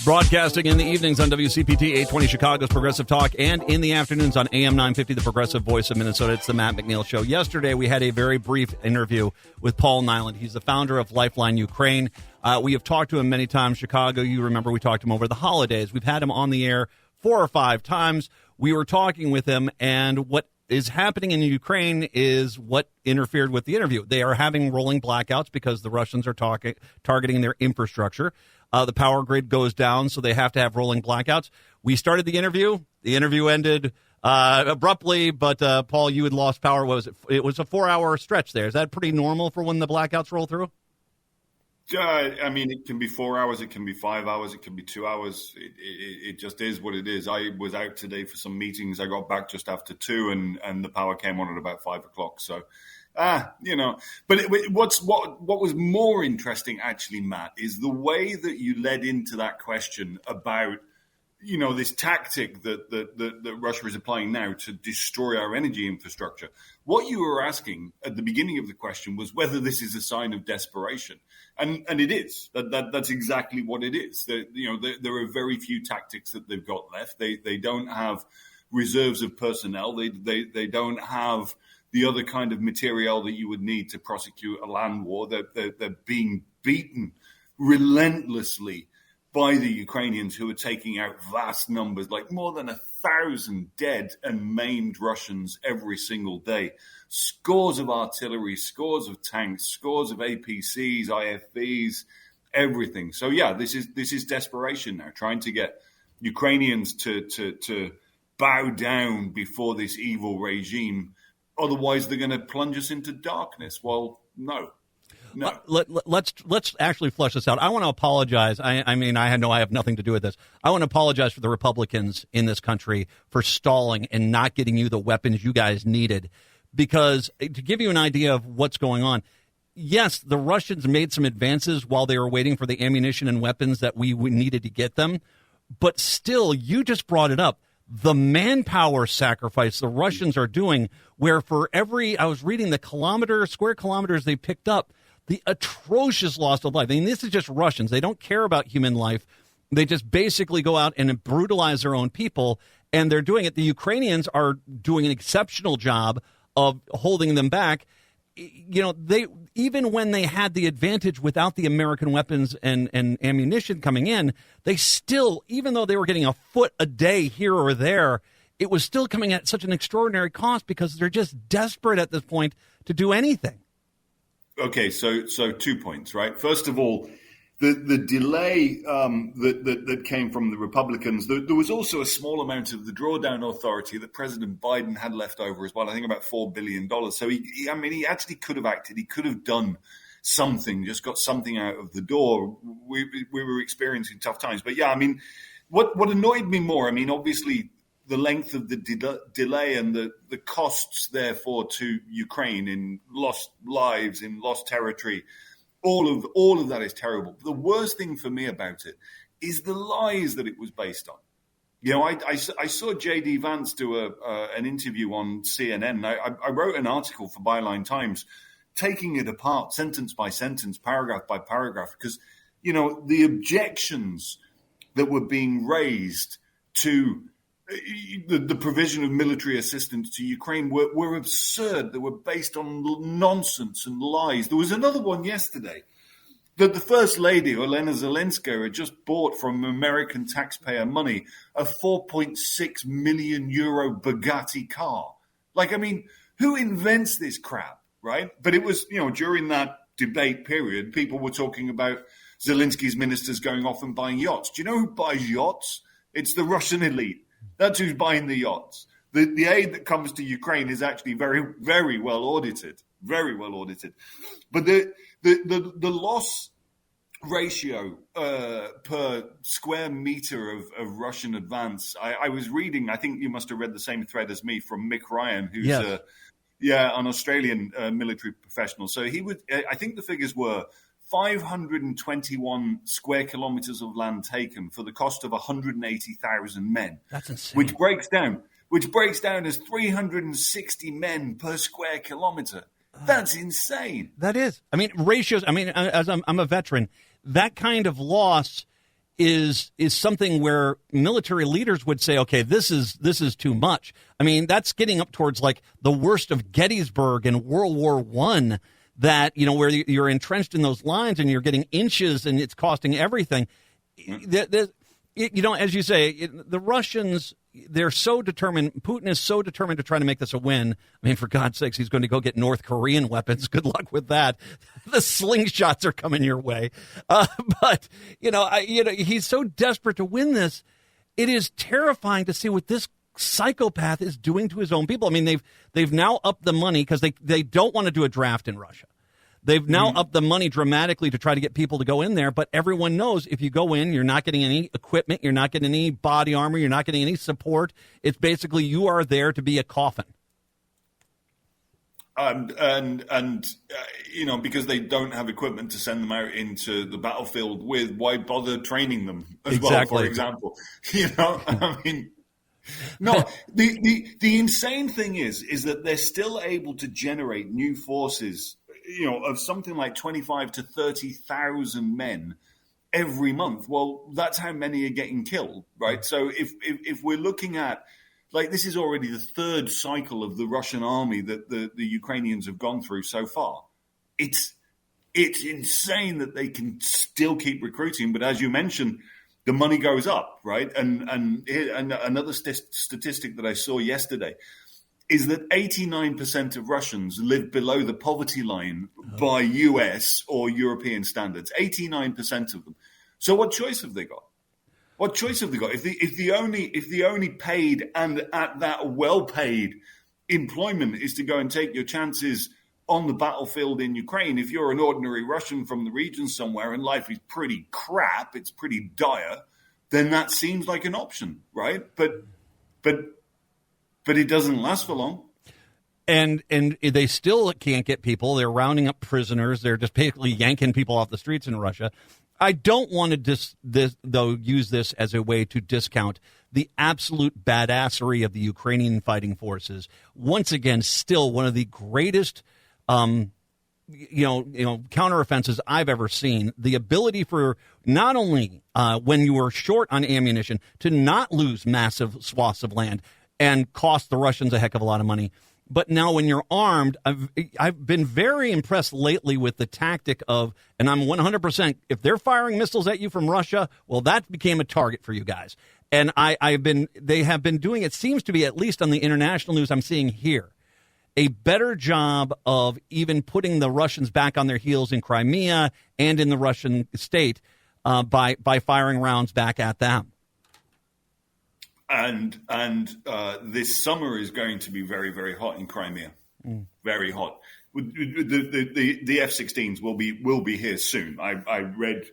Broadcasting in the evenings on WCPT 820 Chicago's Progressive Talk and in the afternoons on AM 950, the Progressive Voice of Minnesota. It's the Matt McNeil Show. Yesterday, we had a very brief interview with Paul Niland. He's the founder of Lifeline Ukraine. We have talked to him many times. Chicago, you remember we talked to him over the holidays. We've had him on the air 4 or 5 times. We were talking with him, and what is happening in Ukraine is what interfered with the interview. They are having rolling blackouts because the Russians are targeting their infrastructure. The power grid goes down, so they have to have rolling blackouts. We started the interview. The interview ended abruptly, but Paul, you had lost power. What was it? It was a 4-hour stretch there. Is that pretty normal for when the blackouts roll through? I mean, it can be 4 hours, it can be 5 hours, it can be 2 hours. It just is what it is. I was out today for some meetings. I got back just after 2, and the power came on at about 5 o'clock. So, but what was more interesting, actually, Matt, is the way that you led into that question about, this tactic that Russia is applying now to destroy our energy infrastructure. What you were asking at the beginning of the question was whether this is a sign of desperation. And it is. That's exactly what it is. There are very few tactics that they've got left. They don't have reserves of personnel. They don't have the other kind of material that you would need to prosecute a land war. They're being beaten relentlessly by the Ukrainians, who are taking out vast numbers, like more than 1,000 dead and maimed Russians every single day. Scores of artillery, scores of tanks, scores of APCs, IFVs, everything. So yeah, this is desperation now, trying to get Ukrainians to bow down before this evil regime. Otherwise, they're going to plunge us into darkness. Well, no. Let's actually flesh this out. I want to apologize. I have nothing to do with this. I want to apologize for the Republicans in this country for stalling and not getting you the weapons you guys needed. Because to give you an idea of what's going on, yes, the Russians made some advances while they were waiting for the ammunition and weapons that we needed to get them. But still, you just brought it up. The manpower sacrifice the Russians are doing, where for every, I was reading the square kilometers they picked up, the atrocious loss of life. I mean, this is just Russians. They don't care about human life. They just basically go out and brutalize their own people, and they're doing it. The Ukrainians are doing an exceptional job of holding them back. They even when they had the advantage without the American weapons and ammunition coming in, they still, even though they were getting a foot a day here or there, it was still coming at such an extraordinary cost because they're just desperate at this point to do anything. Okay, so 2 points, right? First of all, the delay that came from the Republicans, there was also a small amount of the drawdown authority that President Biden had left over as well. I think about $4 billion. So he actually could have acted. He could have done something, just got something out of the door. We were experiencing tough times. But yeah, I mean, what annoyed me more, obviously the length of the delay and the costs, therefore, to Ukraine in lost lives, in lost territory. All of that is terrible. But the worst thing for me about it is the lies that it was based on. I saw J.D. Vance do an interview on CNN. I wrote an article for Byline Times taking it apart, sentence by sentence, paragraph by paragraph, because, the objections that were being raised to the provision of military assistance to Ukraine were absurd. They were based on nonsense and lies. There was another one yesterday that the First Lady, Olena Zelenska, had just bought from American taxpayer money a 4.6 million euro Bugatti car. Who invents this crap, right? But it was, during that debate period, people were talking about Zelensky's ministers going off and buying yachts. Do you know who buys yachts? It's the Russian elite. That's who's buying the yachts. The aid that comes to Ukraine is actually very, very well audited. Very well audited. But the loss ratio per square meter of Russian advance, I was reading, I think you must have read the same thread as me, from Mick Ryan, who's an Australian military professional. So I think the figures were 521 square kilometers of land taken for the cost of 180,000 men. That's insane. Which breaks down as 360 men per square kilometer. That's insane. That is. Ratios. As I'm a veteran, that kind of loss is something where military leaders would say, okay, this is too much. I mean, that's getting up towards like the worst of Gettysburg and World War I, that, you know, where you're entrenched in those lines and you're getting inches and it's costing everything. You know, as you say, the Russians, they're so determined. Putin is so determined to try to make this a win. I mean, for God's sakes, he's going to go get North Korean weapons. Good luck with that. The slingshots are coming your way. But, he's so desperate to win this. It is terrifying to see what this psychopath is doing to his own people. I mean, they've now upped the money because they don't want to do a draft in Russia. They've now upped the money dramatically to try to get people to go in there, but everyone knows if you go in, you're not getting any equipment, you're not getting any body armor, you're not getting any support. It's basically you are there to be a coffin. Because they don't have equipment to send them out into the battlefield with, why bother training them as well, for example? I mean, no, the insane thing is that they're still able to generate new forces, of something like 25 to 30,000 men every month. Well, that's how many are getting killed, right? So if we're looking at, like, this is already the third cycle of the Russian army that the Ukrainians have gone through so far. It's insane that they can still keep recruiting, but as you mentioned, the money goes up, right? And another statistic that I saw yesterday is that 89% of Russians live below the poverty line by US or European standards. 89% of them. So what choice have they got? What choice have they got? If the only paid and at that well-paid employment is to go and take your chances on the battlefield in Ukraine, if you're an ordinary Russian from the region somewhere and life is pretty crap, it's pretty dire, then that seems like an option, right? But it doesn't last for long. And they still can't get people. They're rounding up prisoners. They're just basically yanking people off the streets in Russia. I don't want to use this as a way to discount the absolute badassery of the Ukrainian fighting forces. Once again, still one of the greatest counteroffensives I've ever seen. The ability for not only when you are short on ammunition to not lose massive swaths of land and cost the Russians a heck of a lot of money. But now when you're armed, I've been very impressed lately with the tactic of, and I'm 100%, if they're firing missiles at you from Russia, well, that became a target for you guys. And they have been doing, it seems to be, at least on the international news I'm seeing here, a better job of even putting the Russians back on their heels in Crimea and in the Russian state by firing rounds back at them. And this summer is going to be very, very hot in Crimea. Very hot. The F-16s will be here soon. I read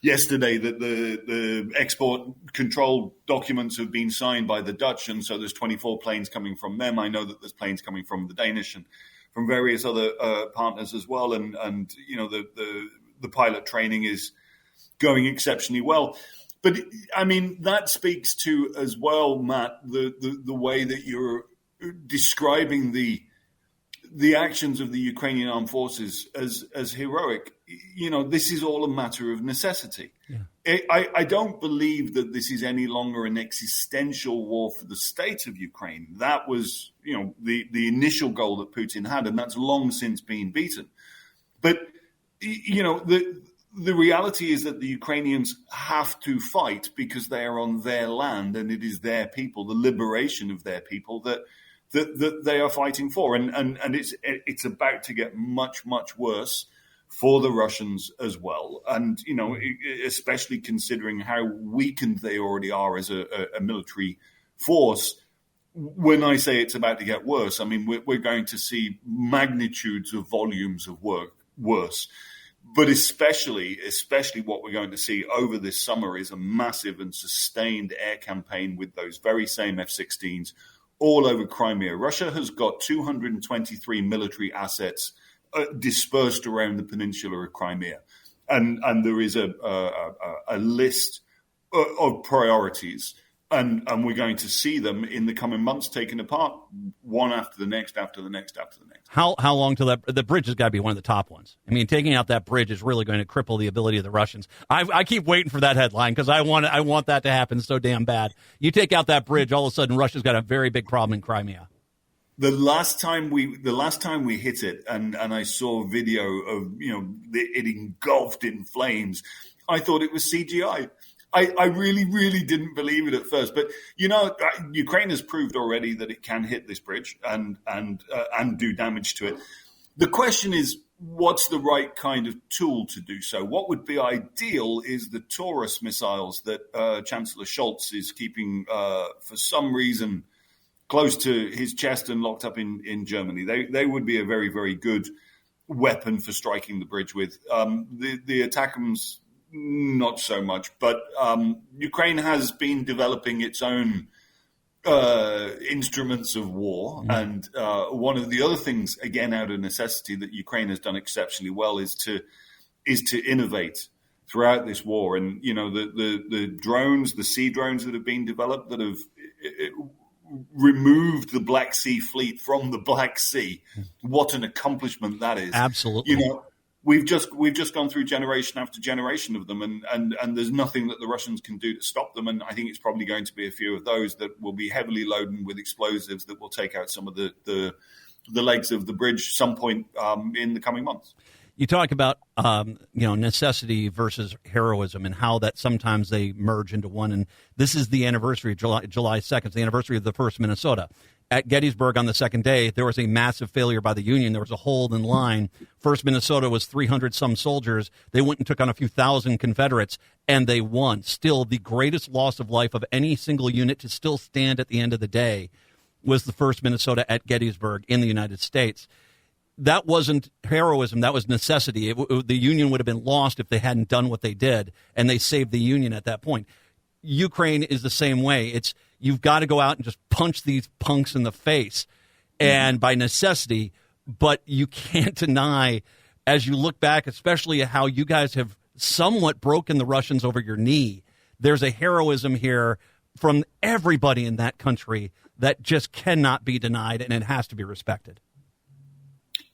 yesterday that the export control documents have been signed by the Dutch, and so there's 24 planes coming from them. I know that there's planes coming from the Danish and from various other partners as well. And the pilot training is going exceptionally well. But I mean, that speaks to as well, Matt, the way that you're describing the actions of the Ukrainian armed forces as heroic. This is all a matter of necessity. Yeah. I don't believe that this is any longer an existential war for the state of Ukraine. That was, the initial goal that Putin had, and that's long since been beaten. But, the reality is that the Ukrainians have to fight because they are on their land and it is their people, the liberation of their people that they are fighting for. And it's about to get much, much worse for the Russians as well. And, especially considering how weakened they already are as a military force. When I say it's about to get worse, I mean, we're going to see magnitudes of volumes of work worse. But especially what we're going to see over this summer is a massive and sustained air campaign with those very same F-16s all over Crimea. Russia has got 223 military assets dispersed around the peninsula of Crimea. And there is a list of priorities And we're going to see them in the coming months taken apart, one after the next, after the next, after the next. How long till the bridge has got to be one of the top ones? I mean, taking out that bridge is really going to cripple the ability of the Russians. I keep waiting for that headline because I want that to happen so damn bad. You take out that bridge, all of a sudden Russia's got a very big problem in Crimea. The last time we hit it, and I saw video of it engulfed in flames, I thought it was CGI. I really, really didn't believe it at first, but Ukraine has proved already that it can hit this bridge and do damage to it. The question is, what's the right kind of tool to do so? What would be ideal is the Taurus missiles that Chancellor Scholz is keeping for some reason close to his chest and locked up in Germany. They would be a very, very good weapon for striking the bridge with. The ATACMS, not so much, but Ukraine has been developing its own instruments of war. And one of the other things, again, out of necessity, that Ukraine has done exceptionally well is to innovate throughout this war. And, the drones, the sea drones that have been developed that have removed the Black Sea fleet from the Black Sea. What an accomplishment that is. Absolutely. We've just gone through generation after generation of them, and there's nothing that the Russians can do to stop them. And I think it's probably going to be a few of those that will be heavily loaded with explosives that will take out some of the legs of the bridge some point in the coming months. You talk about necessity versus heroism and how that sometimes they merge into one. And this is the anniversary, July 2nd, it's the anniversary of the 1st Minnesota. At Gettysburg on the second day, there was a massive failure by the Union. There was a hole in line. 1st Minnesota was 300-some soldiers. They went and took on a few thousand Confederates, and they won. Still, the greatest loss of life of any single unit to still stand at the end of the day was the 1st Minnesota at Gettysburg in the United States. That wasn't heroism. That was necessity. The Union would have been lost if they hadn't done what they did, and they saved the Union at that point. Ukraine is the same way. You've got to go out and just punch these punks in the face, and by necessity. But you can't deny, as you look back, especially at how you guys have somewhat broken the Russians over your knee, there's a heroism here from everybody in that country that just cannot be denied, and it has to be respected.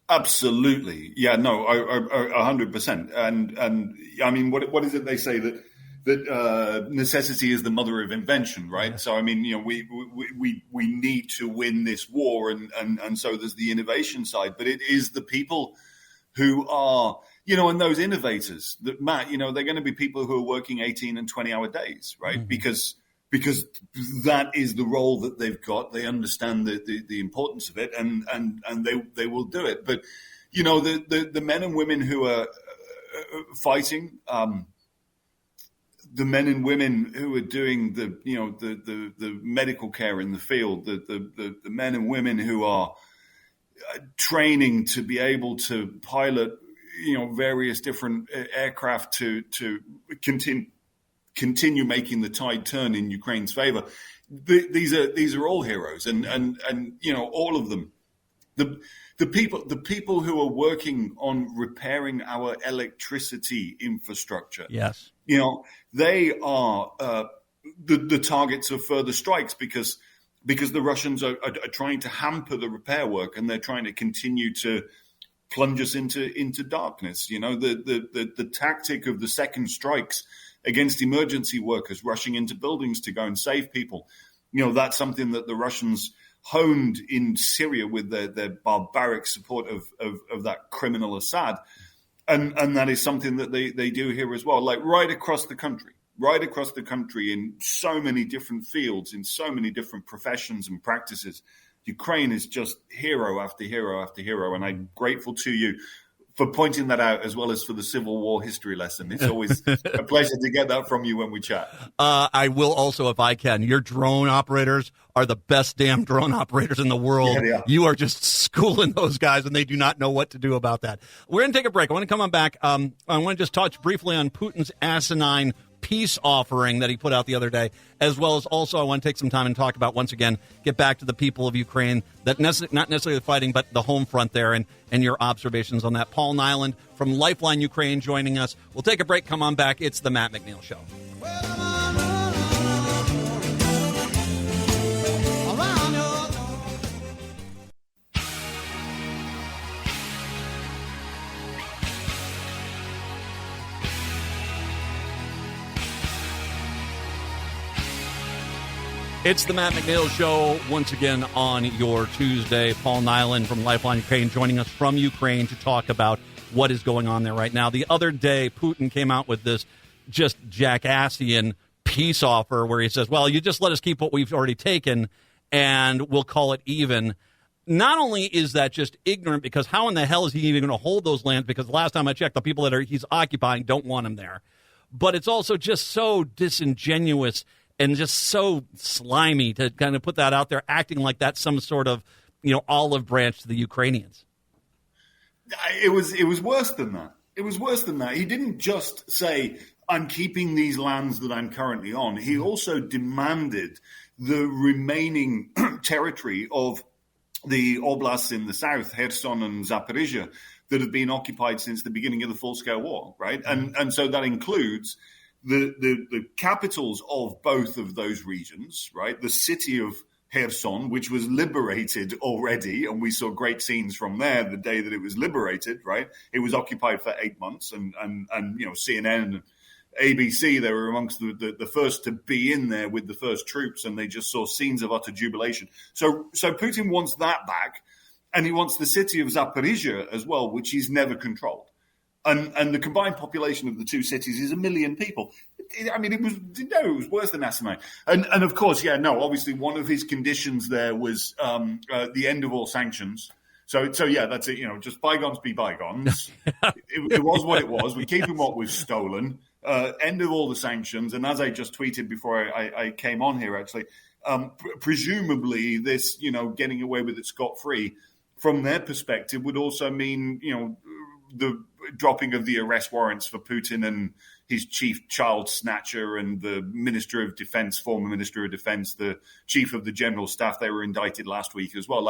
Absolutely. Yeah, no, 100%. And I mean, what is it they say that necessity is the mother of invention, right? Yeah. So, I mean, we need to win this war, and so there's the innovation side, but it is the people who are, and those innovators that, Matt, they're going to be people who are working 18 and 20-hour days, right? Mm-hmm. Because that is the role that they've got. They understand the importance of it, and they will do it. But, the men and women who are fighting, the men and women who are doing the medical care in the field, the men and women who are training to be able to pilot, various different aircraft to continue making the tide turn in Ukraine's favor. These are all heroes, and all of them. The people who are working on repairing our electricity infrastructure. Yes. They are the targets of further strikes because the Russians are trying to hamper the repair work, and they're trying to continue to plunge us into darkness. The tactic of the second strikes against emergency workers rushing into buildings to go and save people. That's something that the Russians honed in Syria with their barbaric support of that criminal Assad. And that is something that they do here as well, like right across the country in so many different fields, in so many different professions and practices. Ukraine is just hero after hero after hero. And I'm grateful to you for pointing that out, as well as for the Civil War history lesson. It's always a pleasure to get that from you when we chat. I will also, if I can. Your drone operators are the best damn drone operators in the world. Yeah, you are just schooling those guys, and they do not know what to do about that. We're going to take a break. I want to come on back. I want to just touch briefly on Putin's asinine peace offering that he put out the other day, as well as also I want to take some time and talk about, once again, get back to the people of Ukraine, that not necessarily the fighting, but the home front there, and your observations on that. Paul Niland from Lifeline Ukraine joining us. We'll take a break, come on back. It's the Matt McNeil Show. It's the Matt McNeil Show once again on your Tuesday. Paul Niland from Lifeline Ukraine joining us from Ukraine to talk about what is going on there right now. The other day, Putin came out with this just jackassian peace offer where he says, well, you just let us keep what we've already taken and we'll call it even. Not only is that just ignorant, because how in the hell is he even going to hold those lands? Because the last time I checked, the people that he's occupying don't want him there. But it's also just so disingenuous and just so slimy to kind of put that out there, acting like that's some sort of, olive branch to the Ukrainians. It was worse than that. It was worse than that. He didn't just say, I'm keeping these lands that I'm currently on. He also demanded the remaining territory of the oblasts in the south, Kherson and Zaporizhia, that have been occupied since the beginning of the full-scale war, right? And so that includes the capitals of both of those regions, right? The city of Kherson, which was liberated already, and we saw great scenes from there the day that it was liberated, right? It was occupied for 8 months, and CNN and ABC, they were amongst the first to be in there with the first troops, and they just saw scenes of utter jubilation. So Putin wants that back, and he wants the city of Zaporizhia as well, which he's never controlled. And the combined population of the two cities is 1 million people. It was worse than asinine. And of course, obviously one of his conditions there was the end of all sanctions. So yeah, that's it. Just bygones be bygones. It was what it was. We're keeping what we've stolen. End of all the sanctions. And as I just tweeted before I came on here, actually, presumably this, getting away with it scot-free from their perspective would also mean, the dropping of the arrest warrants for Putin and his chief child snatcher and the Minister of Defense, former Minister of Defense, the chief of the general staff. They were indicted last week as well.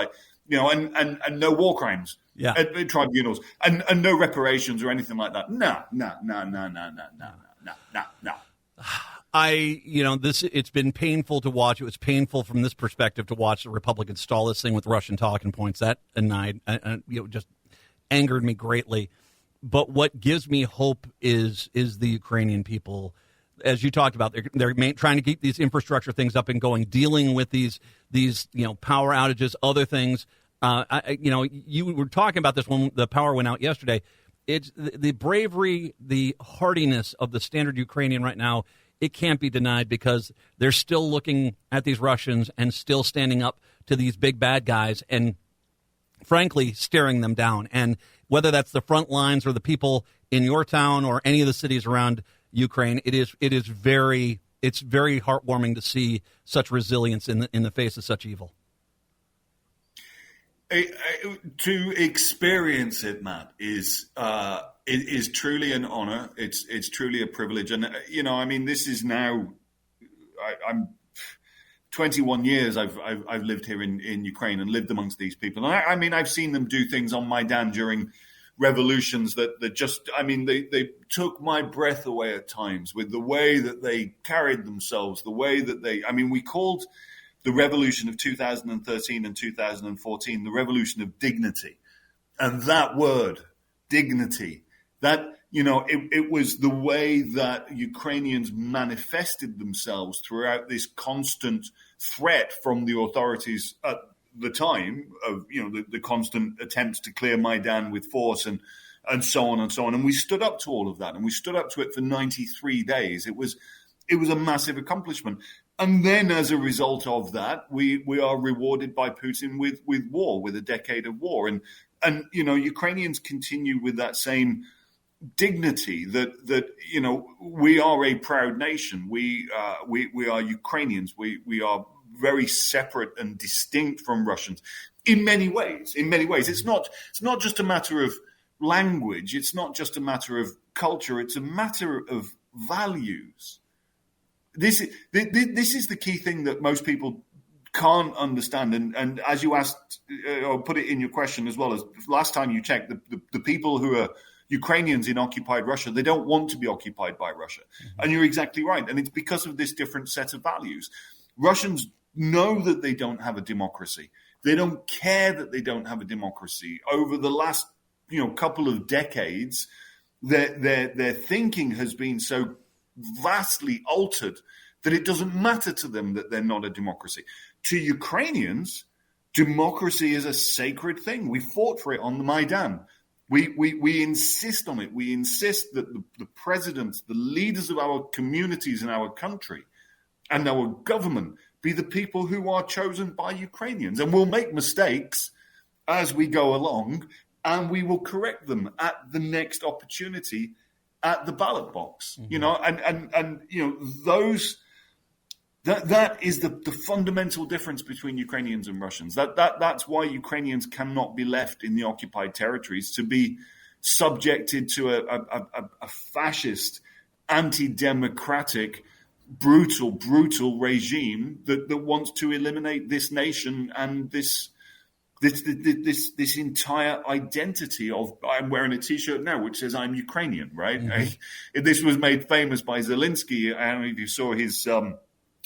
And no war crimes at tribunals and no reparations or anything like that. No. It's been painful to watch. It was painful from this perspective to watch the Republicans stall this thing with Russian talking points. That just angered me greatly. But what gives me hope is the Ukrainian people, as you talked about. They're trying to keep these infrastructure things up and going, dealing with these power outages, other things. You were talking about this when the power went out yesterday. It's the bravery, the hardiness of the standard Ukrainian right now. It can't be denied because they're still looking at these Russians and still standing up to these big bad guys and, frankly, staring them down. And whether that's the front lines or the people in your town or any of the cities around Ukraine, it's very heartwarming to see such resilience in the face of such evil. To experience it, Matt, is truly an honor. It's truly a privilege, and this is now. I'm 21 years. I've lived here in Ukraine and lived amongst these people, and I've seen them do things on Maidan during revolutions that just. They took my breath away at times with the way that they carried themselves, the way that they. We called the revolution of 2013 and 2014, the revolution of dignity. And that word, dignity, that, it was the way that Ukrainians manifested themselves throughout this constant threat from the authorities at the time of, the constant attempts to clear Maidan with force and so on and so on. And we stood up to all of that, and we stood up to it for 93 days. It was a massive accomplishment. And then as a result of that, we are rewarded by Putin with war, with a decade of war. And Ukrainians continue with that same dignity that we are a proud nation. We are Ukrainians. We are very separate and distinct from Russians in many ways. It's not just a matter of language. It's not just a matter of culture. It's a matter of values. This is the key thing that most people can't understand. And as you asked, or put it in your question as well, as last time you checked, the people who are Ukrainians in occupied Russia, they don't want to be occupied by Russia. Mm-hmm. And you're exactly right. And it's because of this different set of values. Russians know that they don't have a democracy. They don't care that they don't have a democracy. Over the last couple of decades, their thinking has been so vastly altered that it doesn't matter to them that they're not a democracy. To Ukrainians, democracy is a sacred thing. We fought for it on the Maidan. We insist on it. We insist that the presidents, the leaders of our communities in our country and our government be the people who are chosen by Ukrainians. And we'll make mistakes as we go along, and we will correct them at the next opportunity at the ballot box. That is the fundamental difference between Ukrainians and Russians. That's why Ukrainians cannot be left in the occupied territories to be subjected to a fascist, anti-democratic, brutal regime that wants to eliminate this nation and this entire identity of. I'm wearing a T-shirt now which says I'm Ukrainian, right? Mm-hmm. This was made famous by Zelensky. I don't know if you saw his.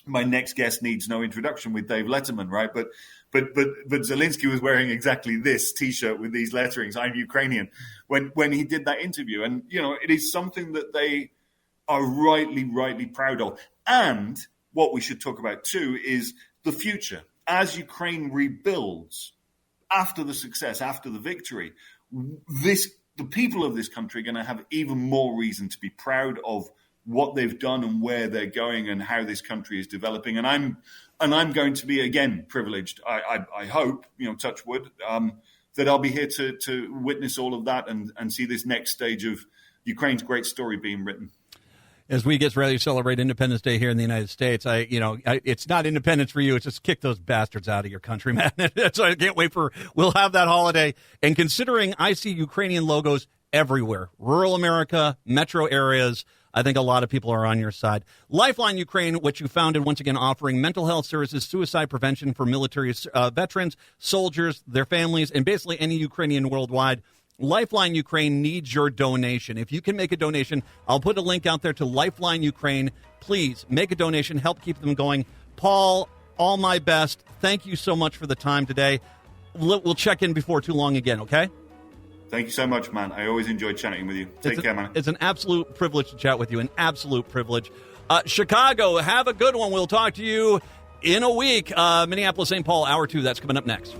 My next guest needs no introduction with Dave Letterman, right? But Zelensky was wearing exactly this T-shirt with these letterings, "I'm Ukrainian," when he did that interview, and it is something that they are rightly proud of. And what we should talk about too is the future as Ukraine rebuilds after the success, after the victory. The people of this country are going to have even more reason to be proud of what they've done and where they're going and how this country is developing. And I'm going to be, again, privileged. I hope, touch wood, that I'll be here to witness all of that and see this next stage of Ukraine's great story being written. As we get ready to celebrate Independence Day here in the United States, it's not independence for you. It's just kick those bastards out of your country, man. So I can't wait we'll have that holiday. And considering I see Ukrainian logos everywhere, rural America, metro areas, I think a lot of people are on your side. Lifeline Ukraine, which you founded, once again offering mental health services, suicide prevention for military veterans, soldiers, their families, and basically any Ukrainian worldwide. Lifeline Ukraine needs your donation. If you can make a donation, I'll put a link out there to Lifeline Ukraine. Please make a donation. Help keep them going. Paul, all my best. Thank you so much for the time today. We'll check in before too long again, okay? Thank you so much, man. I always enjoy chatting with you. Take care, man. It's an absolute privilege to chat with you, an absolute privilege. Chicago, have a good one. We'll talk to you in a week. Minneapolis, St. Paul, Hour 2. That's coming up next.